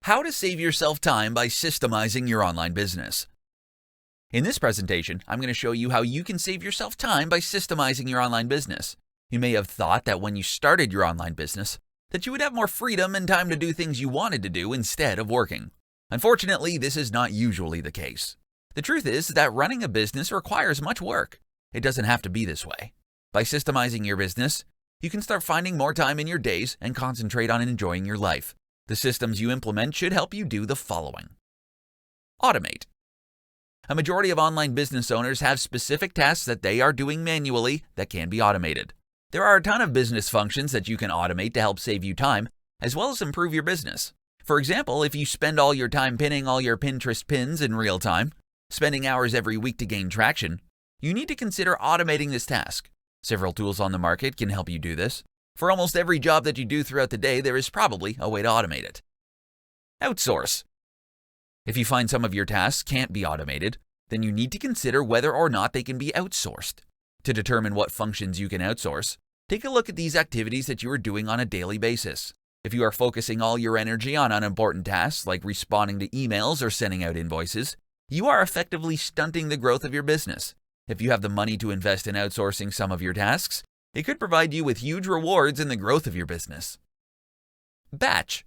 How to save yourself time by systemizing your online business. In this presentation, I'm going to show you how you can save yourself time by systemizing your online business. You may have thought that when you started your online business, that you would have more freedom and time to do things you wanted to do instead of working. Unfortunately, this is not usually the case. The truth is that running a business requires much work. It doesn't have to be this way. By systemizing your business, you can start finding more time in your days and concentrate on enjoying your life. The systems you implement should help you do the following. Automate. A majority of online business owners have specific tasks that they are doing manually that can be automated. There are a ton of business functions that you can automate to help save you time, as well as improve your business. For example, if you spend all your time pinning all your Pinterest pins in real time, spending hours every week to gain traction, you need to consider automating this task. Several tools on the market can help you do this. For almost every job that you do throughout the day, there is probably a way to automate it. Outsource. If you find some of your tasks can't be automated, then you need to consider whether or not they can be outsourced. To determine what functions you can outsource, take a look at these activities that you are doing on a daily basis. If you are focusing all your energy on unimportant tasks like responding to emails or sending out invoices, you are effectively stunting the growth of your business. If you have the money to invest in outsourcing some of your tasks, it could provide you with huge rewards in the growth of your business. Batch.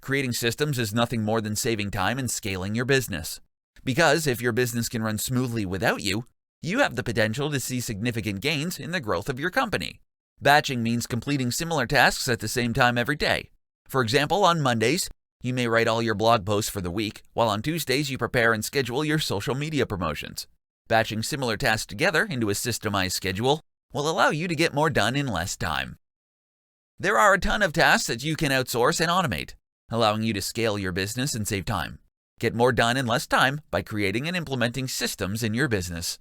Creating systems is nothing more than saving time and scaling your business. Because if your business can run smoothly without you, you have the potential to see significant gains in the growth of your company. Batching means completing similar tasks at the same time every day. For example, on Mondays, you may write all your blog posts for the week, while on Tuesdays you prepare and schedule your social media promotions. Batching similar tasks together into a systemized schedule will allow you to get more done in less time. There are a ton of tasks that you can outsource and automate, allowing you to scale your business and save time. Get more done in less time by creating and implementing systems in your business.